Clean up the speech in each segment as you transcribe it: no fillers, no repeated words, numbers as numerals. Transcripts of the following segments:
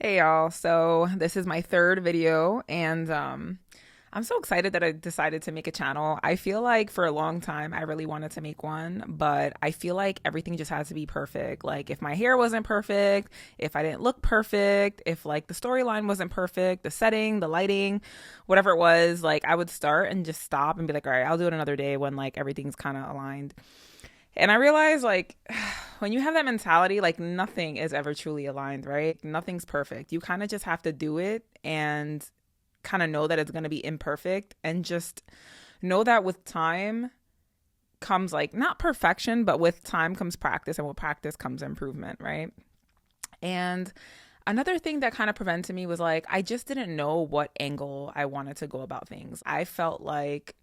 Hey y'all, so this is my third video and I'm so excited that I decided to make a channel. I feel like for a long time I really wanted to make one, but I feel like everything just has to be perfect. Like if my hair wasn't perfect, if I didn't look perfect, if like the storyline wasn't perfect, the setting, the lighting, whatever it was, like I would start and just stop and be like, all right, I'll do it another day when like everything's kind of aligned. And I realize like when you have that mentality, like nothing is ever truly aligned, right? Nothing's perfect. You kind of just have to do it and kind of know that it's going to be imperfect and just know that with time comes like not perfection, but with time comes practice, and with practice comes improvement, right? And another thing that kind of prevented me was like I just didn't know what angle I wanted to go about things. I felt like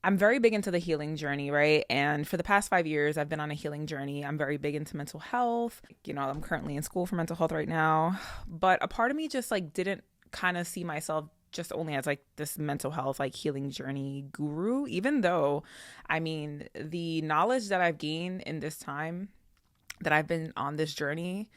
I'm very big into the healing journey, right? And for the past 5 years, I've been on a healing journey. I'm very big into mental health. I'm currently in school for mental health right now. But a part of me just like didn't kind of see myself just only as like this mental health, like healing journey guru, even though, I mean, the knowledge that I've gained in this time that I've been on this journey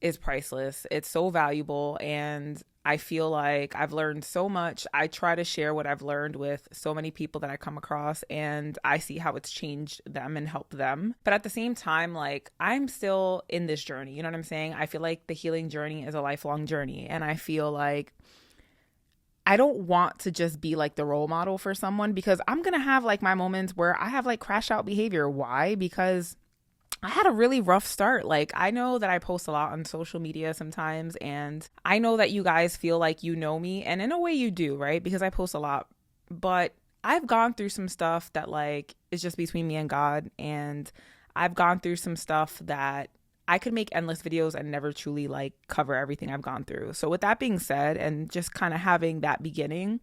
is priceless. It's so valuable, and I feel like I've learned so much. I try to share what I've learned with so many people that I come across, and I see how it's changed them and helped them. But at the same time, like I'm still in this journey. You know what I'm saying? I feel like the healing journey is a lifelong journey, and I feel like I don't want to just be like the role model for someone, because I'm going to have like my moments where I have like crash out behavior. Why? Because I had a really rough start. Like, I know that I post a lot on social media sometimes, and I know that you guys feel like you know me, and in a way you do, right? Because I post a lot. But I've gone through some stuff that, like, is just between me and God, and I've gone through some stuff that I could make endless videos and never truly, like, cover everything I've gone through. So, with that being said, and just kind of having that beginning,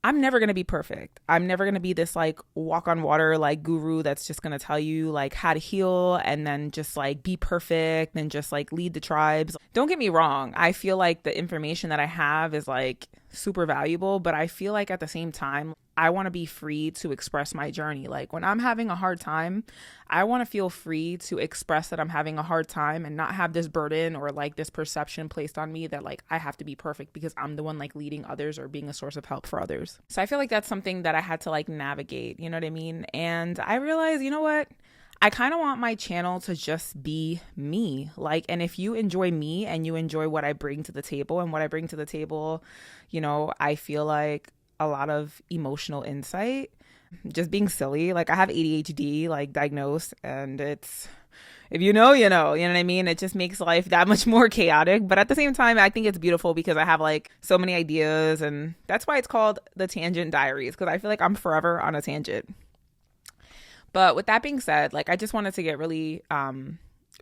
I'm never going to be perfect. I'm never going to be this like walk on water like guru that's just going to tell you like how to heal and then just like be perfect and just like lead the tribes. Don't get me wrong. I feel like the information that I have is like super valuable, but I feel like at the same time, I want to be free to express my journey. Like when I'm having a hard time, I want to feel free to express that I'm having a hard time and not have this burden or like this perception placed on me that like I have to be perfect because I'm the one like leading others or being a source of help for others. So I feel like that's something that I had to like navigate, you know what I mean? And I realized, you know what? I kind of want my channel to just be me. Like, and if you enjoy me and you enjoy what I bring to the table, and what I bring to the table, I feel like a lot of emotional insight, just being silly. Like I have ADHD, like diagnosed, and it's, if you know what I mean? It just makes life that much more chaotic. But at the same time, I think it's beautiful because I have like so many ideas, and that's why it's called the Tangent Diaries, because I feel like I'm forever on a tangent. But with that being said, like I just wanted to get really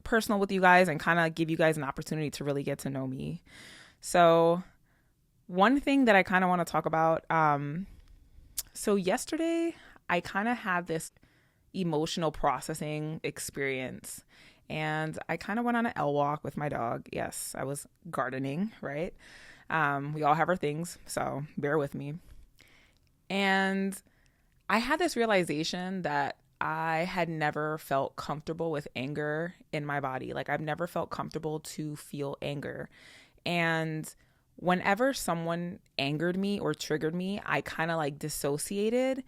personal with you guys and kind of give you guys an opportunity to really get to know me. So one thing that I kind of want to talk about, so yesterday I kind of had this emotional processing experience, and I kind of went on an L walk with my dog. Yes, I was gardening, right? We all have our things, so bear with me. And I had this realization that I had never felt comfortable with anger in my body. Like I've never felt comfortable to feel anger. And whenever someone angered me or triggered me, I kind of like dissociated,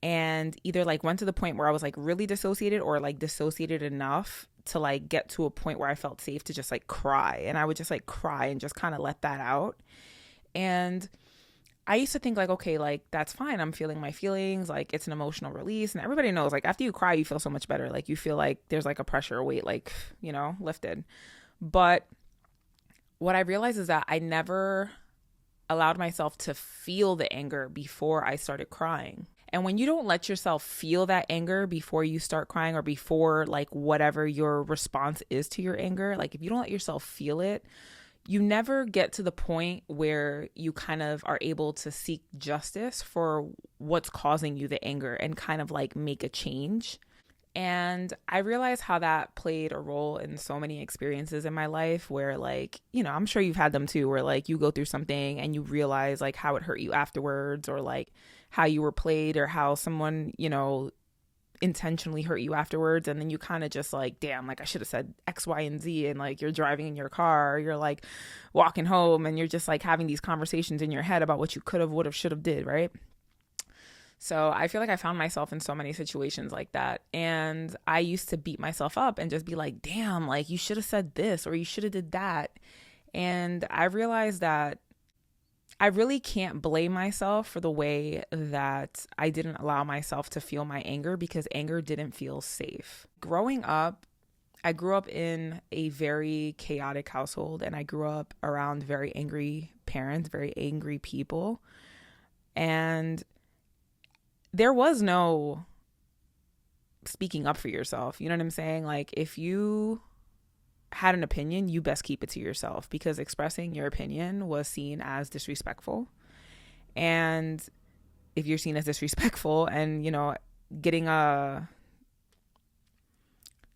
and either like went to the point where I was like really dissociated, or like dissociated enough to like get to a point where I felt safe to just like cry. And I would just like cry and just kind of let that out. And I used to think like, okay, like that's fine. I'm feeling my feelings. Like it's an emotional release. And everybody knows like after you cry, you feel so much better. Like you feel like there's like a pressure or weight, like, lifted. But what I realized is that I never allowed myself to feel the anger before I started crying. And when you don't let yourself feel that anger before you start crying, or before like whatever your response is to your anger, like if you don't let yourself feel it, you never get to the point where you kind of are able to seek justice for what's causing you the anger and kind of like make a change. And I realized how that played a role in so many experiences in my life where like, I'm sure you've had them too, where like you go through something and you realize like how it hurt you afterwards, or like how you were played, or how someone, intentionally hurt you afterwards, and then you kind of just like, damn, like I should have said X, Y, and Z, and like you're driving in your car, or you're like walking home, and you're just like having these conversations in your head about what you could have, would have, should have did, right? So I feel like I found myself in so many situations like that. And I used to beat myself up and just be like, damn, like you should have said this or you should have did that. And I realized that I really can't blame myself for the way that I didn't allow myself to feel my anger, because anger didn't feel safe. Growing up, I grew up in a very chaotic household, and I grew up around very angry parents, very angry people. And there was no speaking up for yourself. You know what I'm saying? Like, if you had an opinion, you best keep it to yourself, because expressing your opinion was seen as disrespectful. And if you're seen as disrespectful and, you know, getting a,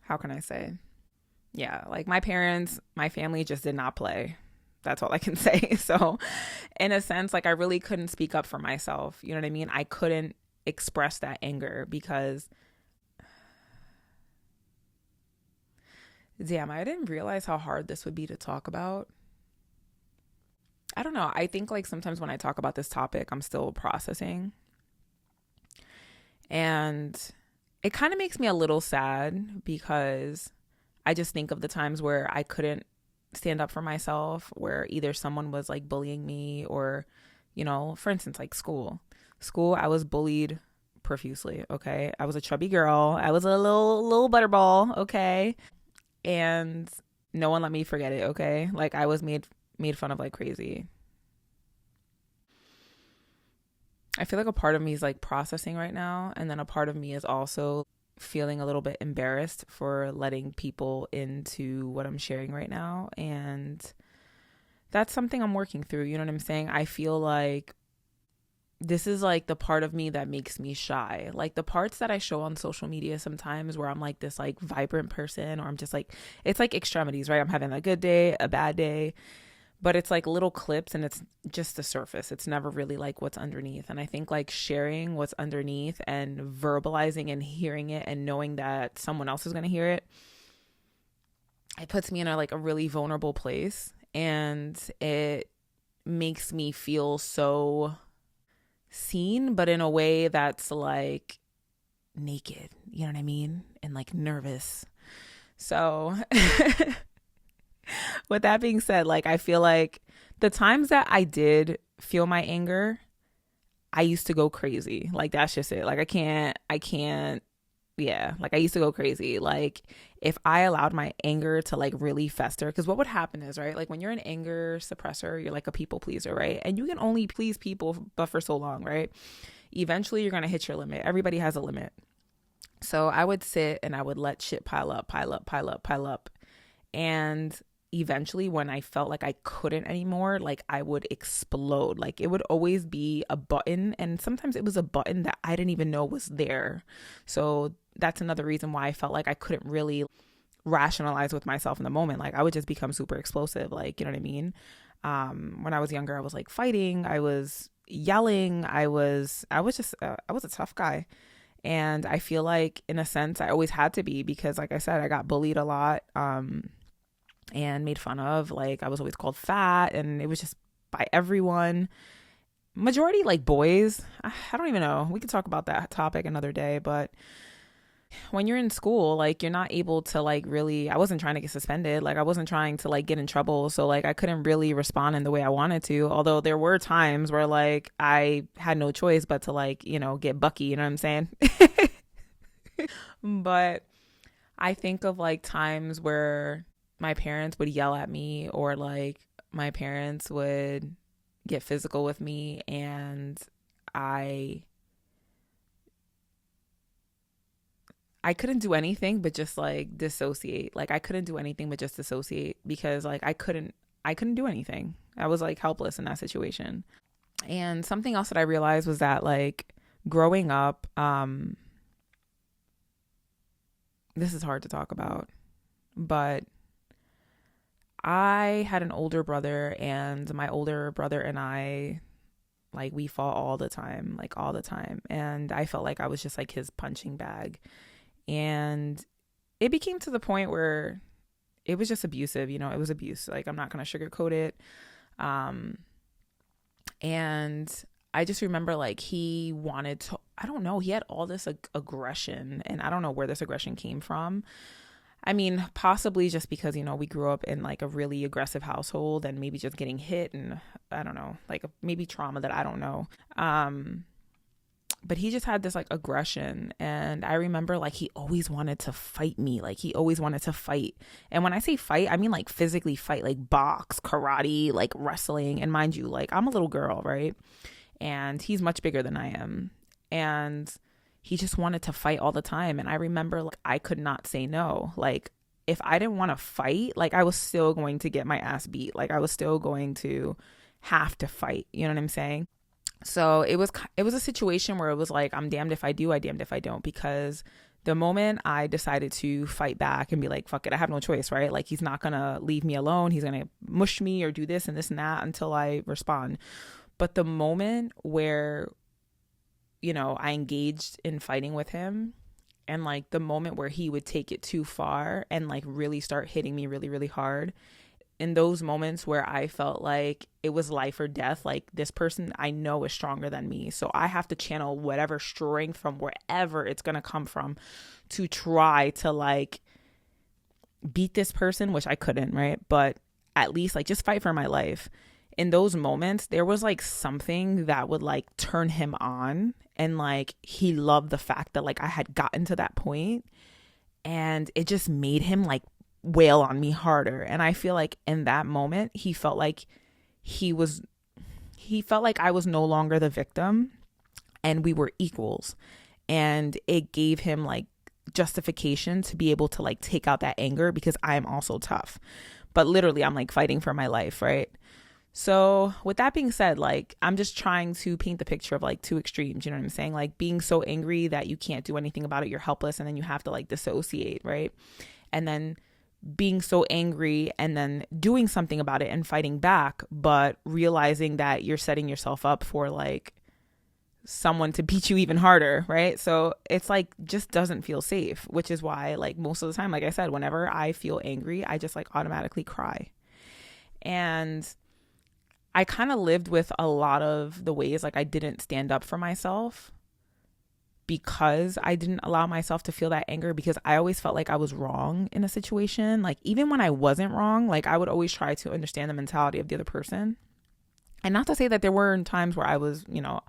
how can I say? Yeah, like my parents, my family just did not play. That's all I can say. So in a sense, like I really couldn't speak up for myself. You know what I mean? I couldn't express that anger because, damn, I didn't realize how hard this would be to talk about. I don't know. I think like sometimes when I talk about this topic, I'm still processing. And it kind of makes me a little sad, because I just think of the times where I couldn't stand up for myself, where either someone was like bullying me or, you know, for instance, like school, I was bullied profusely. Okay. I was a chubby girl. I was a little butterball. Okay. And no one let me forget it. Okay. Like I was made fun of like crazy. I feel like a part of me is like processing right now. And then a part of me is also feeling a little bit embarrassed for letting people into what I'm sharing right now. And that's something I'm working through. You know what I'm saying? I feel like this is like the part of me that makes me shy. Like the parts that I show on social media sometimes where I'm like this like vibrant person, or I'm just like, it's like extremities, right? I'm having a good day, a bad day, but it's like little clips and it's just the surface. It's never really like what's underneath. And I think like sharing what's underneath and verbalizing and hearing it and knowing that someone else is going to hear it, it puts me in a really vulnerable place, and it makes me feel so seen, but in a way that's like naked, you know what I mean? And like nervous. So with that being said, like I feel like the times that I did feel my anger, I used to go crazy. Like that's just it. Like I can't yeah, like I used to go crazy. Like if I allowed my anger to like really fester, because what would happen is, right, like when you're an anger suppressor, you're like a people pleaser, right? And you can only please people but for so long, right? Eventually you're gonna hit your limit. Everybody has a limit. So I would sit and I would let shit pile up. And eventually when I felt like I couldn't anymore, like I would explode. Like it would always be a button, and sometimes it was a button that I didn't even know was there. So that's another reason why I felt like I couldn't really rationalize with myself in the moment. Like I would just become super explosive, like, you know what I mean? When I was younger, I was like fighting, I was yelling, I was a tough guy. And I feel like in a sense I always had to be, because like I said, I got bullied a lot, and made fun of. Like I was always called fat, and it was just by everyone, majority like boys. I don't even know, we could talk about that topic another day. But when you're in school, like you're not able to like really, I wasn't trying to get suspended, like I wasn't trying to like get in trouble, so like I couldn't really respond in the way I wanted to, although there were times where like I had no choice but to like, you know, get bucky, you know what I'm saying? But I think of like times where my parents would yell at me, or like my parents would get physical with me, and I couldn't do anything but just like dissociate. Like I couldn't do anything but just dissociate, because like I couldn't do anything. I was like helpless in that situation. And something else that I realized was that like growing up, this is hard to talk about, but I had an older brother, and my older brother and I, Like we fought all the time, like all the time. And I felt like I was just like his punching bag. And it became to the point where it was just abusive, you know, it was abuse. Like I'm not going to sugarcoat it. Um, and I just remember like he wanted to, I don't know, he had all this aggression, and I don't know where this aggression came from. I mean, possibly just because, you know, we grew up in like a really aggressive household, and maybe just getting hit, and I don't know, like maybe trauma that I don't know. But he just had this like aggression, and I remember like he always wanted to fight me. Like he always wanted to fight. And when I say fight, I mean like physically fight, like box, karate, like wrestling. And mind you, like I'm a little girl, right? And he's much bigger than I am. And he just wanted to fight all the time. And I remember like I could not say no. Like if I didn't want to fight, like I was still going to get my ass beat. Like I was still going to have to fight. You know what I'm saying? So it was a situation where it was like, I'm damned if I do, I damned if I don't, because the moment I decided to fight back and be like, fuck it, I have no choice, right? Like he's not going to leave me alone. He's going to mush me or do this and this and that until I respond. But the moment where, you know, I engaged in fighting with him, and like the moment where he would take it too far and like really start hitting me really, really hard, in those moments where I felt like it was life or death, like this person I know is stronger than me. So I have to channel whatever strength from wherever it's going to come from to try to like beat this person, which I couldn't, right? But at least like just fight for my life. In those moments, there was like something that would like turn him on, and like he loved the fact that like I had gotten to that point, and it just made him like wail on me harder. And I feel like in that moment he felt like I was no longer the victim, and we were equals, and it gave him like justification to be able to like take out that anger, because I am also tough, but literally I'm like fighting for my life, right? So with that being said, like I'm just trying to paint the picture of like two extremes, you know what I'm saying? Like being so angry that you can't do anything about it, you're helpless, and then you have to like dissociate, right? And then being so angry and then doing something about it and fighting back, but realizing that you're setting yourself up for like someone to beat you even harder, right? So it's like just doesn't feel safe, which is why like most of the time, like I said, whenever I feel angry, I just like automatically cry. And I kind of lived with a lot of the ways like I didn't stand up for myself, because I didn't allow myself to feel that anger, because I always felt like I was wrong in a situation. Like even when I wasn't wrong, like I would always try to understand the mentality of the other person. And not to say that there weren't times where I was, you know,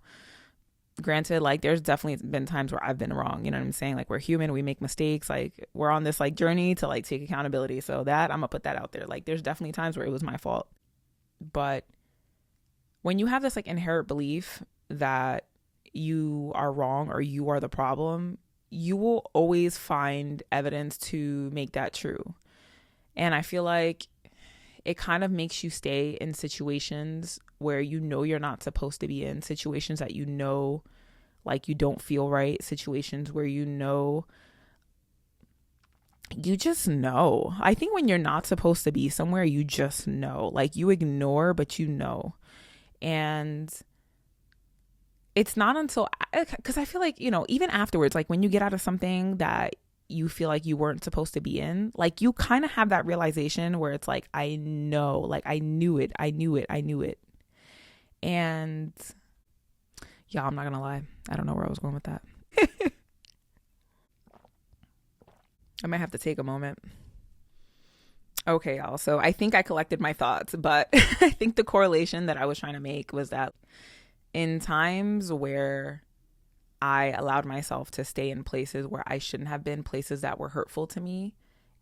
granted, like there's definitely been times where I've been wrong. You know what I'm saying? Like we're human, we make mistakes. Like we're on this like journey to like take accountability. So that I'm gonna put that out there. Like there's definitely times where it was my fault. But when you have this like inherent belief that you are wrong or you are the problem, you will always find evidence to make that true. And I feel like it kind of makes you stay in situations where you know you're not supposed to be in, situations that you know like you don't feel right, situations where you know, you just know. I think when you're not supposed to be somewhere, you just know. Like you ignore, but you know. And it's not until, because I feel like, you know, even afterwards, like when you get out of something that you feel like you weren't supposed to be in, like you kind of have that realization where it's like, I know, like I knew it. And yeah, I'm not gonna lie, I don't know where I was going with that. I might have to take a moment. Okay, y'all. So I think I collected my thoughts, but I think the correlation that I was trying to make was that in times where I allowed myself to stay in places where I shouldn't have been, places that were hurtful to me,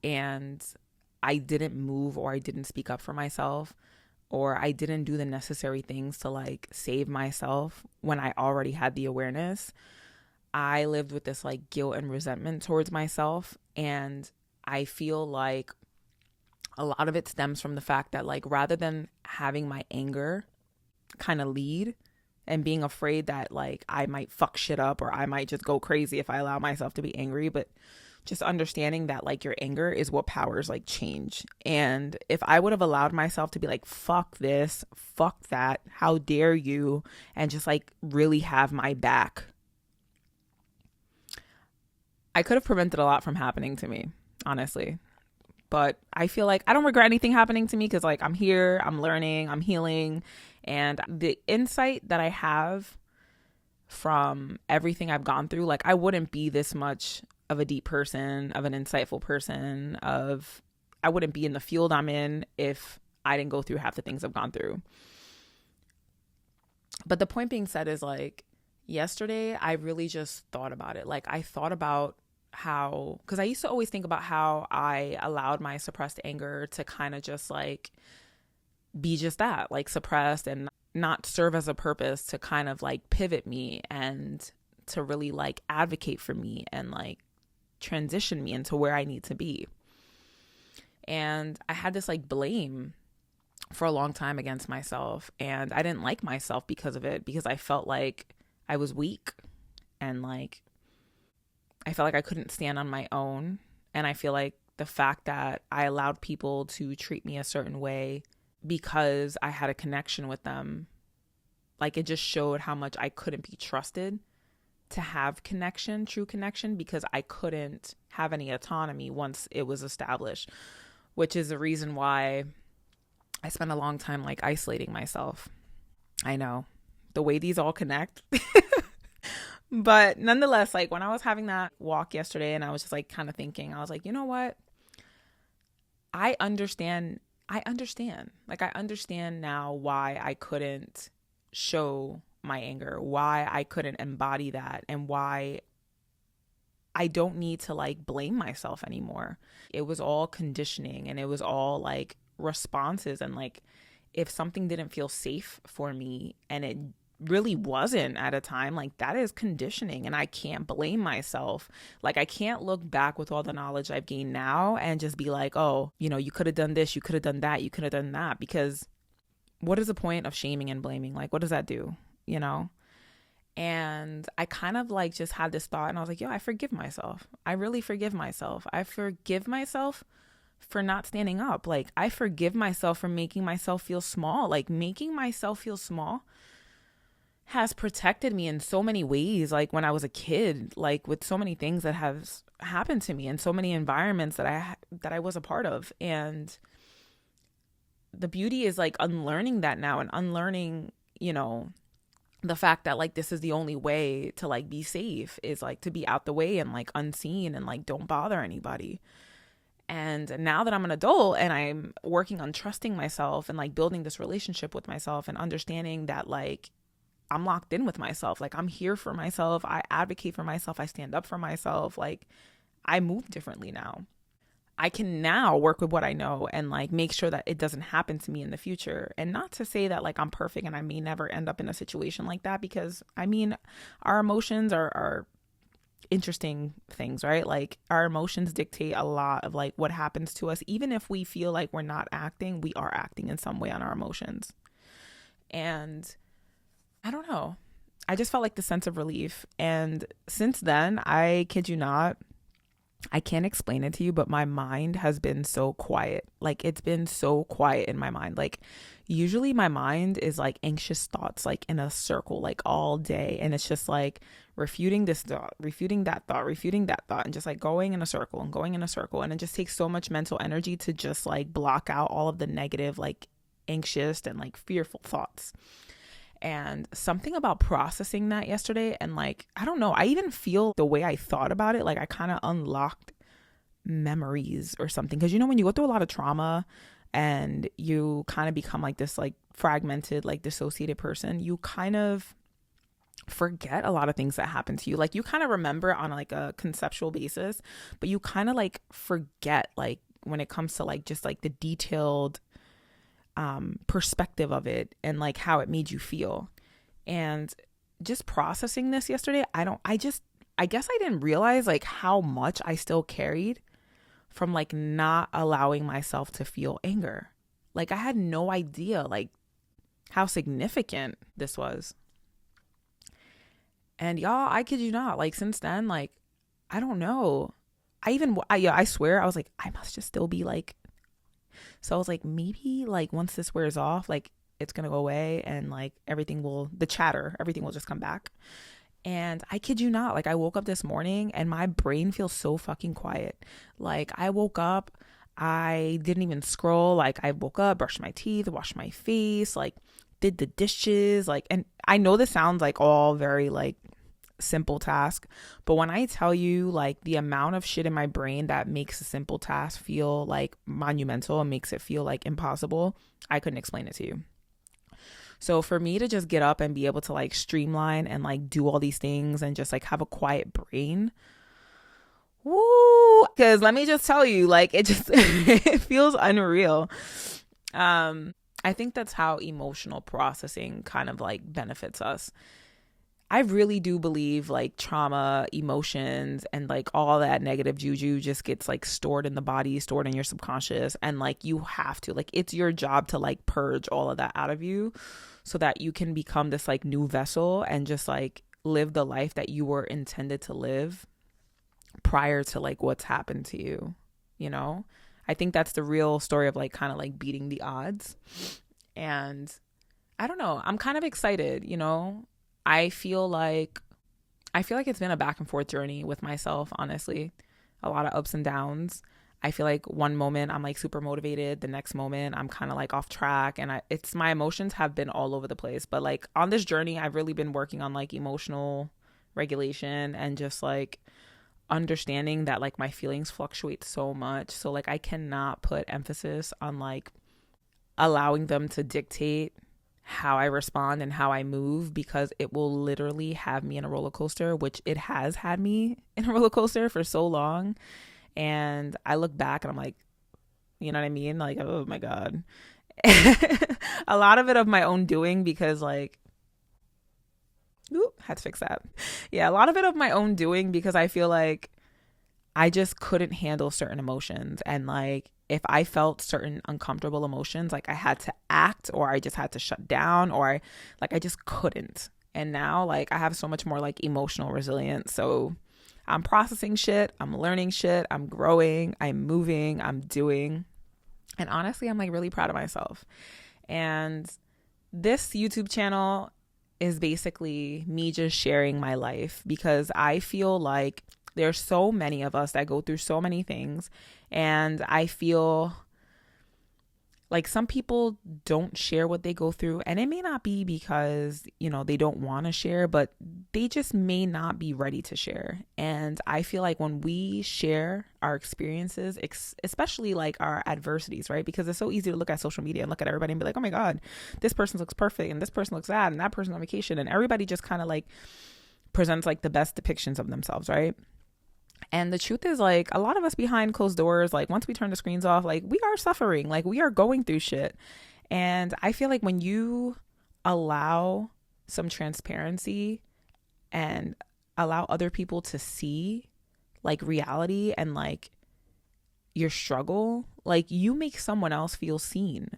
and I didn't move or I didn't speak up for myself, or I didn't do the necessary things to like save myself when I already had the awareness, I lived with this like guilt and resentment towards myself. And I feel like a lot of it stems from the fact that like rather than having my anger kind of lead and being afraid that like I might fuck shit up or I might just go crazy if I allow myself to be angry, but just understanding that like your anger is what powers like change. And if I would have allowed myself to be like, fuck this, fuck that, how dare you, and just like really have my back, I could have prevented a lot from happening to me, honestly. But I feel like I don't regret anything happening to me because like I'm here, I'm learning, I'm healing. And the insight that I have from everything I've gone through, like I wouldn't be this much of a deep person, of an insightful person, I wouldn't be in the field I'm in if I didn't go through half the things I've gone through. But the point being said is like yesterday, I really just thought about it. Like I thought about how, because I used to always think about how I allowed my suppressed anger to kind of just like be just that, like suppressed and not serve as a purpose to kind of like pivot me and to really like advocate for me and like transition me into where I need to be. And I had this like blame for a long time against myself, and I didn't like myself because of it, because I felt like I was weak and like I felt like I couldn't stand on my own. And I feel like the fact that I allowed people to treat me a certain way because I had a connection with them, like it just showed how much I couldn't be trusted to have connection, true connection, because I couldn't have any autonomy once it was established, which is the reason why I spent a long time like isolating myself. I know the way these all connect. But nonetheless, like when I was having that walk yesterday and I was just like kind of thinking, I was like, you know what? I understand. Like I understand now why I couldn't show my anger, why I couldn't embody that, and why I don't need to like blame myself anymore. It was all conditioning and it was all like responses. And like if something didn't feel safe for me and it really wasn't at a time, like that is conditioning, and I can't blame myself. Like I can't look back with all the knowledge I've gained now and just be like, oh, you know, you could have done this, you could have done that, you could have done that, because what is the point of shaming and blaming? Like what does that do, you know? And I kind of like just had this thought and I was like, yo, I forgive myself. I really forgive myself. I forgive myself for not standing up. Like I forgive myself for making myself feel small. Like making myself feel small has protected me in so many ways. Like when I was a kid, like with so many things that have happened to me in so many environments that I was a part of. And the beauty is like unlearning that now and unlearning, you know, the fact that like this is the only way to like be safe is like to be out the way and like unseen and like don't bother anybody. And now that I'm an adult and I'm working on trusting myself and like building this relationship with myself and understanding that like I'm locked in with myself. Like I'm here for myself. I advocate for myself. I stand up for myself. Like I move differently now. I can now work with what I know and like make sure that it doesn't happen to me in the future. And not to say that like I'm perfect and I may never end up in a situation like that, because I mean, our emotions are interesting things, right? Like our emotions dictate a lot of like what happens to us. Even if we feel like we're not acting, we are acting in some way on our emotions. And I don't know. I just felt like the sense of relief. And since then, I kid you not, I can't explain it to you, but my mind has been so quiet. Like it's been so quiet in my mind. Like usually my mind is like anxious thoughts, like in a circle, like all day. And it's just like refuting this thought, refuting that thought, refuting that thought, and just like going in a circle and going in a circle. And it just takes so much mental energy to just like block out all of the negative, like anxious and like fearful thoughts. And something about processing that yesterday, and like, I don't know, I even feel the way I thought about it, like I kind of unlocked memories or something. Because you know, when you go through a lot of trauma and you kind of become like this like fragmented, like dissociated person, you kind of forget a lot of things that happen to you. Like you kind of remember on like a conceptual basis, but you kind of like forget like when it comes to like just like the detailed perspective of it and like how it made you feel. And just processing this yesterday, I guess I didn't realize like how much I still carried from like not allowing myself to feel anger. Like I had no idea like how significant this was. And y'all, I kid you not, like since then, like, I don't know. I swear, I was like, I must just still be like, so I was like, maybe like once this wears off, like it's gonna go away and like everything will just come back. And I kid you not, like I woke up this morning and my brain feels so fucking quiet. Like I woke up, I didn't even scroll. Like I woke up, brushed my teeth, washed my face, like did the dishes, like, and I know this sounds like all very like simple task, but when I tell you like the amount of shit in my brain that makes a simple task feel like monumental and makes it feel like impossible, I couldn't explain it to you. So for me to just get up and be able to like streamline and like do all these things and just like have a quiet brain, woo, because let me just tell you, like it just it feels unreal. I think that's how emotional processing kind of like benefits us. I really do believe like trauma, emotions, and like all that negative juju just gets like stored in the body, stored in your subconscious. And like you have to, like, it's your job to like purge all of that out of you so that you can become this like new vessel and just like live the life that you were intended to live prior to like what's happened to you, you know? I think that's the real story of like kind of like beating the odds. And I don't know, I'm kind of excited, you know? I feel like it's been a back and forth journey with myself, honestly. A lot of ups and downs. I feel like one moment I'm like super motivated, the next moment I'm kind of like off track, and it's my emotions have been all over the place. But like on this journey, I've really been working on like emotional regulation and just like understanding that like my feelings fluctuate so much. So like I cannot put emphasis on like allowing them to dictate how I respond and how I move, because it will literally have me in a roller coaster, which it has had me in a roller coaster for so long. And I look back and I'm like, you know what I mean? Like, oh my God. A lot of it of my own doing, because like, had to fix that. Yeah, a lot of it of my own doing, because I feel like I just couldn't handle certain emotions. And like, if I felt certain uncomfortable emotions, like I had to act, or I just had to shut down, or like I just couldn't. And now like I have so much more like emotional resilience. So I'm processing shit, I'm learning shit, I'm growing, I'm moving, I'm doing. And honestly, I'm like really proud of myself. And this YouTube channel is basically me just sharing my life, because I feel like there's so many of us that go through so many things, and I feel like some people don't share what they go through, and it may not be because, you know, they don't want to share, but they just may not be ready to share. And I feel like when we share our experiences, especially like our adversities, right? Because it's so easy to look at social media and look at everybody and be like, oh my God, this person looks perfect and this person looks sad and that person's on vacation, and everybody just kind of like presents like the best depictions of themselves, right? And the truth is, like, a lot of us behind closed doors, like once we turn the screens off, like we are suffering, like we are going through shit. And I feel like when you allow some transparency and allow other people to see like reality and like your struggle, like you make someone else feel seen.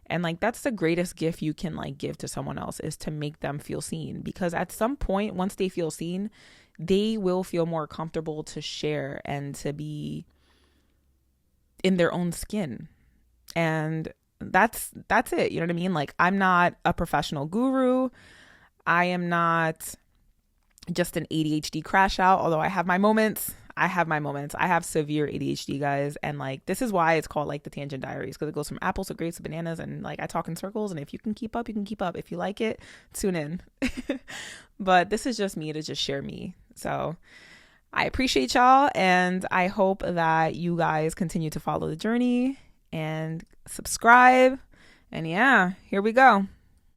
And like that's the greatest gift you can like give to someone else, is to make them feel seen. Because at some point, once they feel seen, they will feel more comfortable to share and to be in their own skin. And that's it. You know what I mean? Like, I'm not a professional guru. I am not just an ADHD crash out, although I have my moments. I have severe ADHD, guys. And like, this is why it's called like the Tangent Diaries, because it goes from apples to grapes to bananas. And like, I talk in circles. And if you can keep up, you can keep up. If you like it, tune in. But this is just me to just share me. So I appreciate y'all. And I hope that you guys continue to follow the journey and subscribe. And yeah, here we go.